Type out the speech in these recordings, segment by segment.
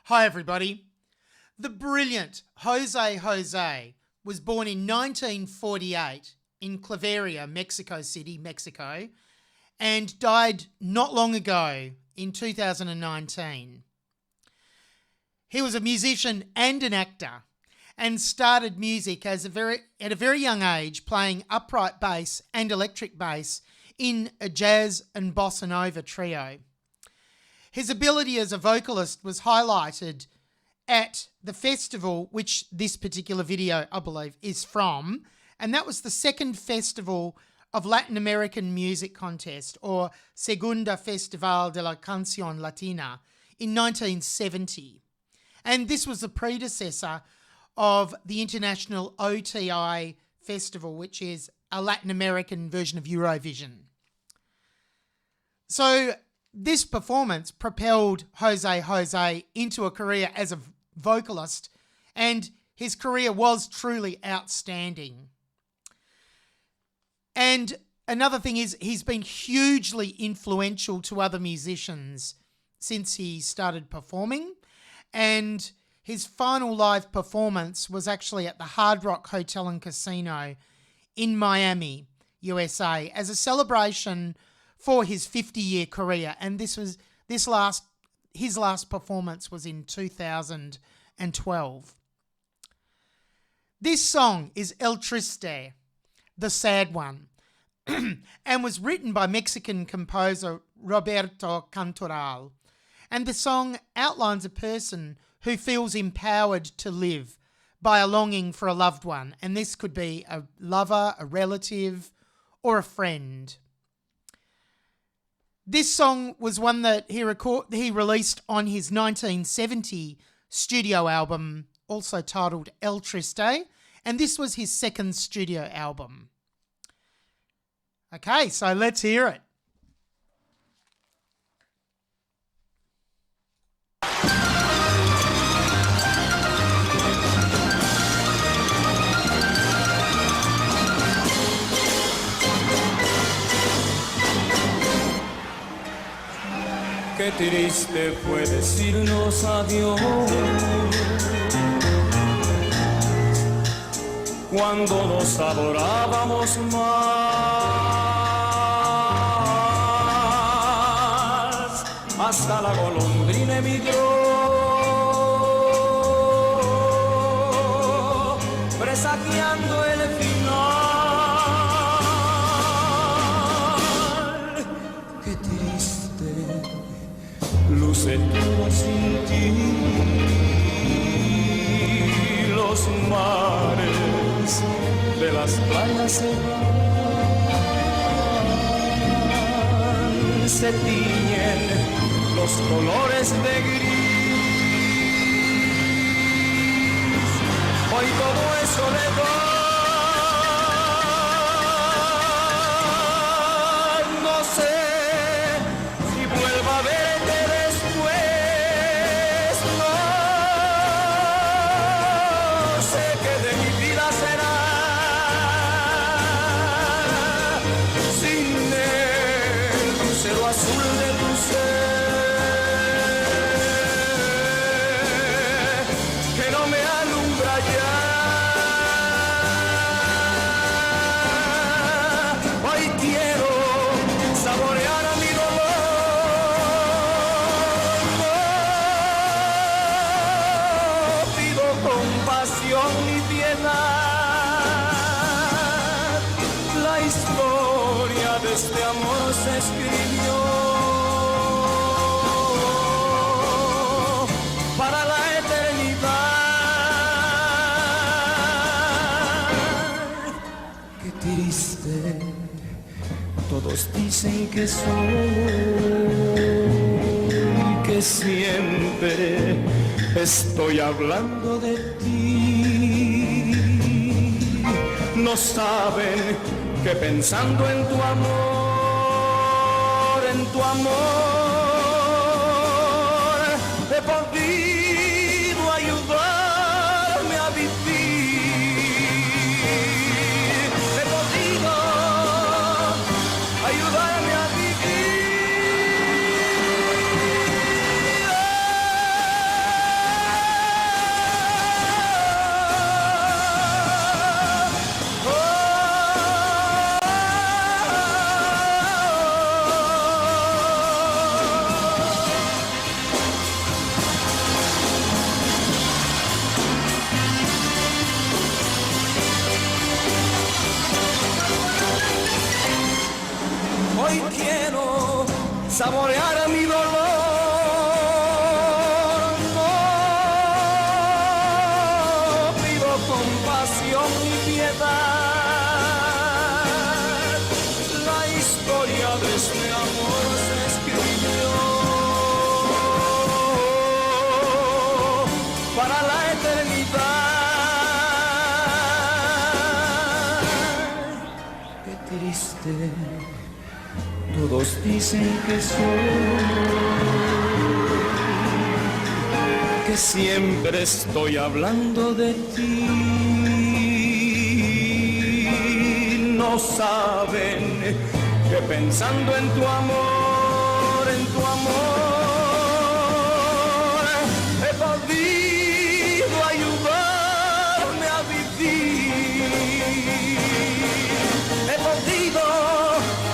Hi everybody. The brilliant Jose was born in 1948 in Claveria, Mexico City, Mexico, and died not long ago in 2019. He was a musician and an actor and started music at a very young age, playing upright bass and electric bass in a jazz and bossa nova trio. His ability as a vocalist was highlighted at the festival, which this particular video, I believe, is from, and that was the second festival of Latin American Music Contest, or Segunda Festival de la Canción Latina, in 1970. And this was the predecessor of the International OTI Festival, which is a Latin American version of Eurovision. So this performance propelled Jose into a career as a vocalist, and his career was truly outstanding. And another thing is, he's been hugely influential to other musicians since he started performing, and his final live performance was actually at the Hard Rock Hotel and Casino in Miami, USA, as a celebration for his 50-year career, and his last performance was in 2012. This song is El Triste, the sad one, and was written by Mexican composer Roberto Cantoral. And the song outlines a person who feels empowered to live by a longing for a loved one, and this could be a lover, a relative, or a friend. This song was one that he released on his 1970 studio album, also titled El Triste, and this was his second studio album. Okay, so let's hear it. Qué triste fue decirnos adiós cuando nos adorábamos más, hasta la golondrina emigró, presagiando el final. Qué triste luce todo sin ti, los mares de las playas se van, se tiñen los colores de gris, hoy todo es soledad, no sé si vuelva a verte después, no sé qué de mi vida será sin el lucero azul de tu ser, que no me alumbra ya. Hoy quiero saborear a mi dolor, no pido compasión ni piedad. La historia de este amor se escribió para la eternidad. Qué triste, todos dicen que soy, que siempre estoy hablando de ti. No saben que pensando en tu amor, he podido ayudarme a vivir. He podido ayudarme a vivir. eternidad. La historia de este amor se escribió para la eternidad. Qué triste, todos dicen que soy, que siempre estoy hablando de ti. No saben que pensando en tu amor, he podido ayudarme a vivir. He podido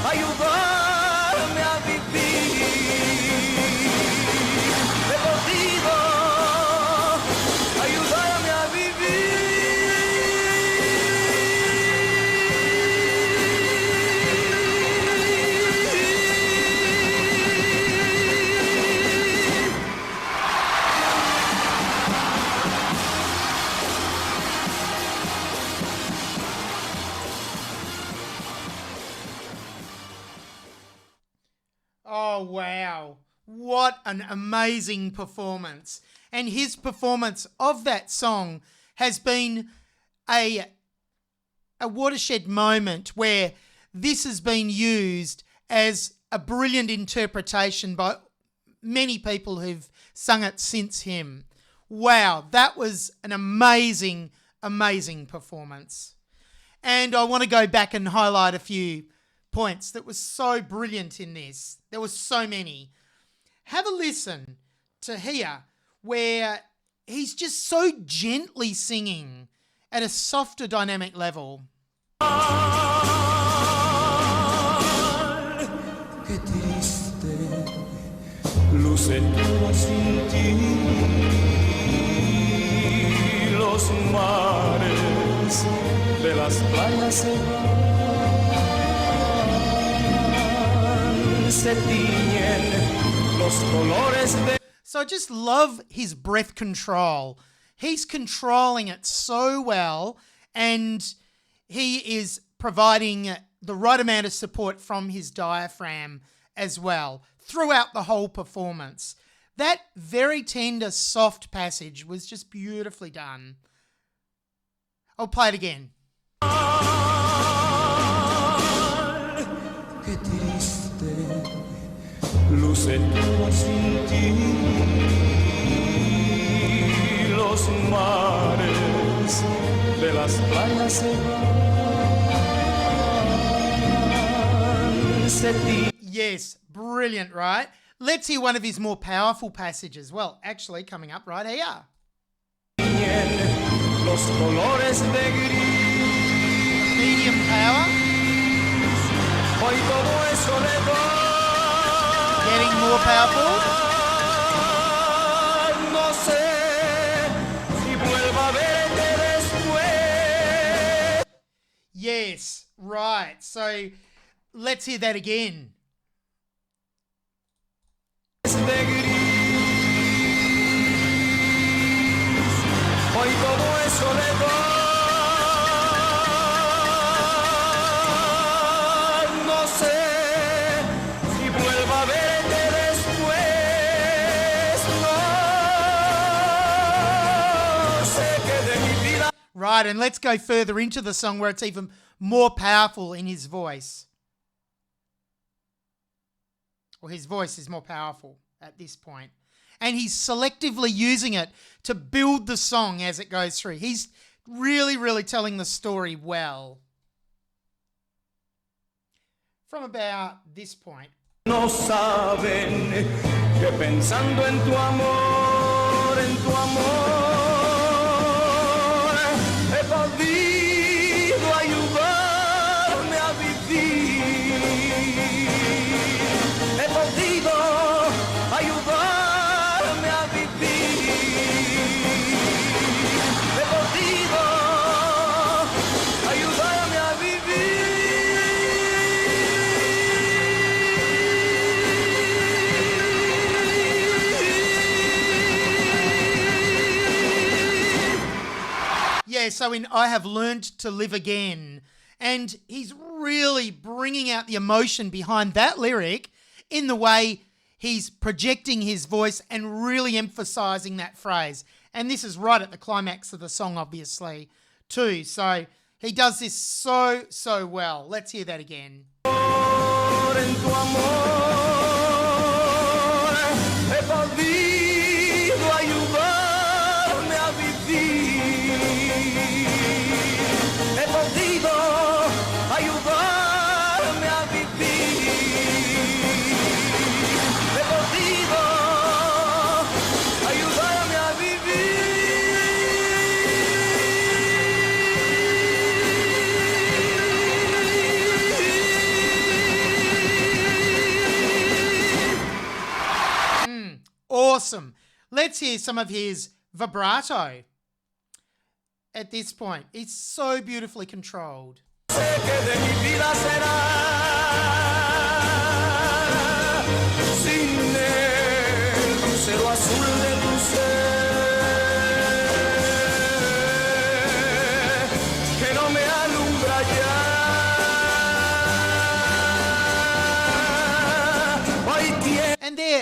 ayudarme a vivir. He podido ayudarme a vivir. Oh, wow. What an amazing performance. And his performance of that song has been a watershed moment where this has been used as a brilliant interpretation by many people who've sung it since him. Wow, that was an amazing, amazing performance. And I want to go back and highlight a few points that was so brilliant in this. There were so many. Have a listen to here where he's just so gently singing at a softer dynamic level. Qué triste luce todo sin ti. Los mares de las playas se van, se tiñen los colores de... So I just love his breath control. He's controlling it so well, and he is providing the right amount of support from his diaphragm as well throughout the whole performance. That very tender, soft passage was just beautifully done. I'll play it again. Qué triste luce todo sin ti. Los mares de las playas se van, se tiñen. Yes, brilliant, right? Let's hear one of his more powerful passages. Well, actually, coming up right here. Los colores de gris. Medium power. Hoy todo es soledad. Getting more powerful. No sé si vuelva a verte después. Yes, right. So let's hear that again. De gris. Hoy todo es soledad. No sé si vuelva a verte después. No sé qué de mi vida. Right, and let's go further into the song where it's even more powerful in his voice. Well, his voice is more powerful at this point. And he's selectively using it to build the song as it goes through. He's really, really telling the story well. From about this point. No saben que pensando en tu amor, he podido ayudarme a vivir. He podido ayudarme a vivir. He podido ayudarme a vivir. Yeah, so in I Have Learned to Live Again. And he's really bringing out the emotion behind that lyric in the way he's projecting his voice and really emphasizing that phrase. And this is right at the climax of the song, obviously, too. So he does this so, so well. Let's hear that again. En tu amor he podido ayudarme a vivir. He podido ayudarme a vivir. He podido ayudarme a vivir. Awesome. Let's hear some of his vibrato at this point. It's so beautifully controlled. Sé que de mi vida será sin el lucero azul de tu ser que no me alumbra ya. Hoy tiene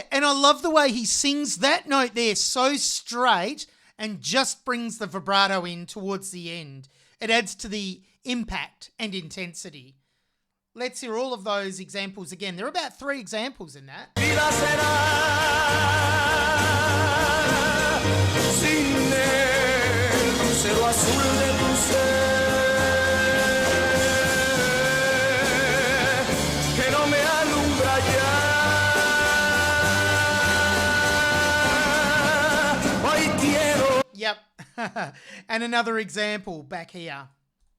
And I love the way he sings that note there so straight and just brings the vibrato in towards the end. It adds to the impact and intensity. Let's hear all of those examples again. There are about 3 examples in that. vida será sin el lucero azul de tu ser que no me alumbra ya. Hoy quiero Yep. And another example back here.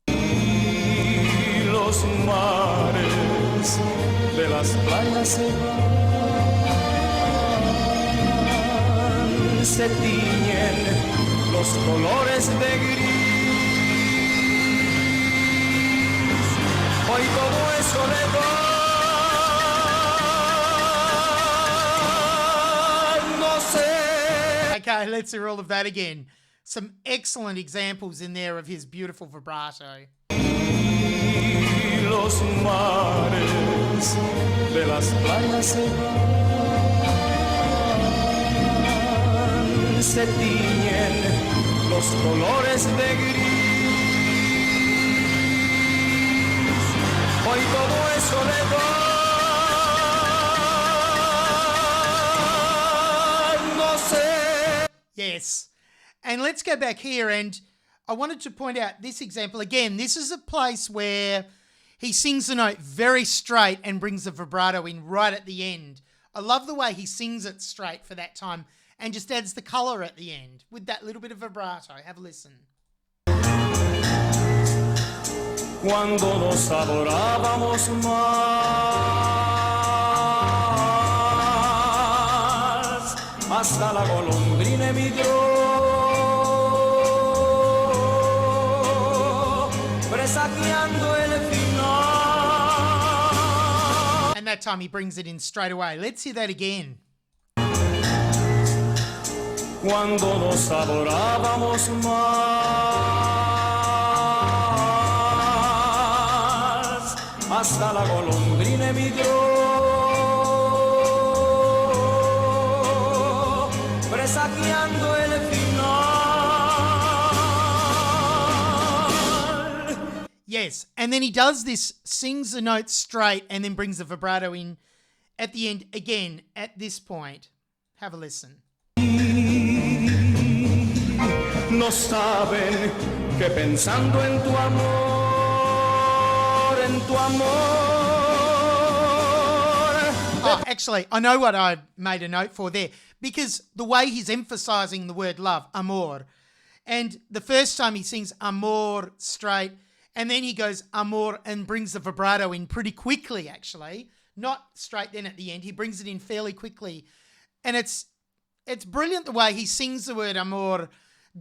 y los mares de las playas se van, se tiñen los colores de gris. Hoy todo es soledad, no sé. Okay, let's hear all of that again. Some excellent examples in there of his beautiful vibrato. Y los mares de las playas se van, se tiñen los colores de gris. Hoy todo es soledad, no sé. Yes. And let's go back here, and I wanted to point out this example again. This is a place where he sings the note very straight and brings the vibrato in right at the end. I love the way he sings it straight for that time and just adds the colour at the end with that little bit of vibrato. Have a listen. Cuando nos adorábamos más, hasta la golondrina emigró, presagiando el final. And that time he brings it in straight away. Let's hear that again. Cuando nos adorábamos más, hasta la golondrina emigró, presagiando el final. Yes, and then he does this, sings the note straight and then brings the vibrato in at the end again at this point. Have a listen. No saben que pensando en tu amor, Oh, actually, I know what I made a note for there, because the way he's emphasizing the word love, amor, and the first time he sings amor straight, and then he goes amor and brings the vibrato in pretty quickly, actually, not straight then at the end. He brings it in fairly quickly, and it's brilliant the way he sings the word amor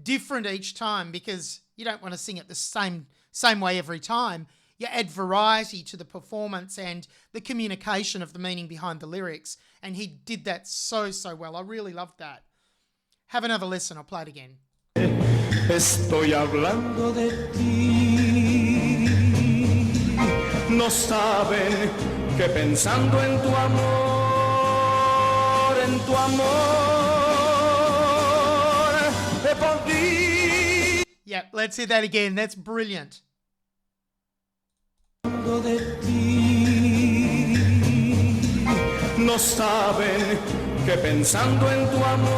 different each time, because you don't want to sing it the same way every time. You add variety to the performance and the communication of the meaning behind the lyrics, and he did that so well. I really loved that. Have another listen. I'll play it again. Estoy hablando de ti. No saben que pensando en tu amor, he podido. Yeah, let's hear that again. That's brilliant. De ti. No saben que pensando en tu amor,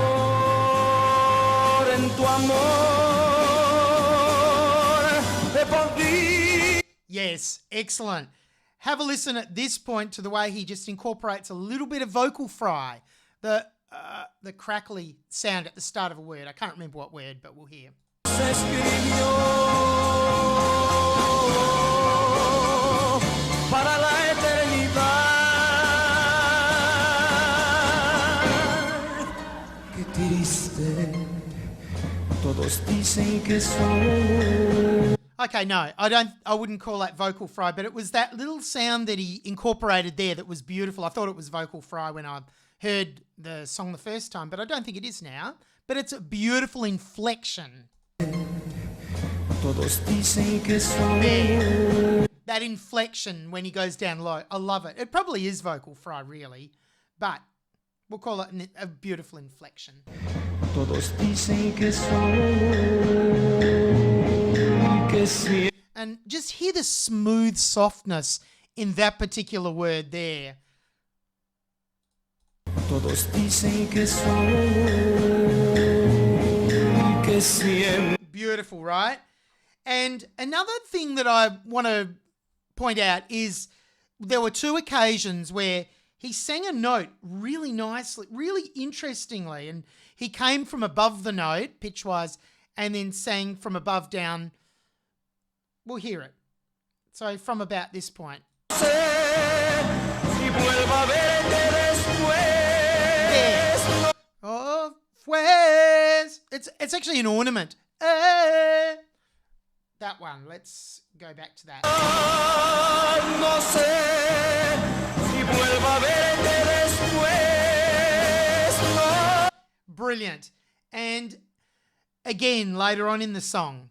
he podido. Yes, excellent. Have a listen at this point to the way he just incorporates a little bit of vocal fry, the crackly sound at the start of a word. I can't remember what word, but we'll hear. Se escribió para la eternidad. Qué triste, todos dicen que soy. Okay, no, I wouldn't call that vocal fry, but it was that little sound that he incorporated there that was beautiful. I thought it was vocal fry when I heard the song the first time, but I don't think it is now. But it's a beautiful inflection. Todos dicen que soy. There. That inflection when he goes down low, I love it. It probably is vocal fry, really, but we'll call it a beautiful inflection. Todos dicen que soy. And just hear the smooth softness in that particular word there. Todos dicen que soy, que siempre. Beautiful, right? And another thing that I want to point out is there were two occasions where he sang a note really nicely, really interestingly, and he came from above the note, pitch-wise, and then sang from above down. We'll hear it. So from about this point. Yeah. Oh, pues. It's actually an ornament. That one. Let's go back to that. Brilliant. And again, later on in the song.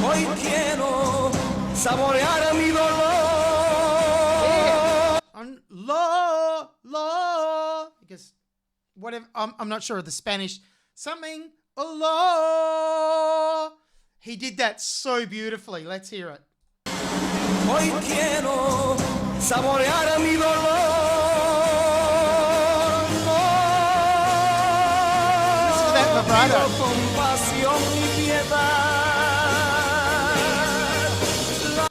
Hoy quiero saborear mi dolor. Yeah. On lo, because whatever, I'm not sure of the Spanish. Something, lo. He did that so beautifully. Let's hear it. Hoy quiero saborear mi dolor. Listen to that vibrato. Compasión y piedad.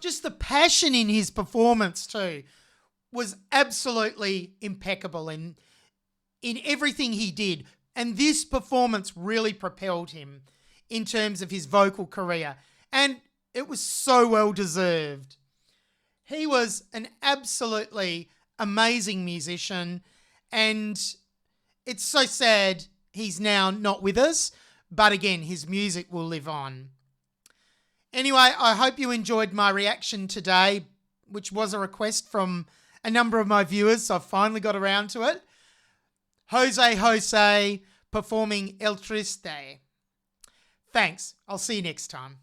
Just the passion in his performance too was absolutely impeccable in everything he did. And this performance really propelled him in terms of his vocal career. And it was so well deserved. He was an absolutely amazing musician. And it's so sad he's now not with us. But again, his music will live on. Anyway, I hope you enjoyed my reaction today, which was a request from a number of my viewers, so I've finally got around to it. Jose performing El Triste. Thanks. I'll see you next time.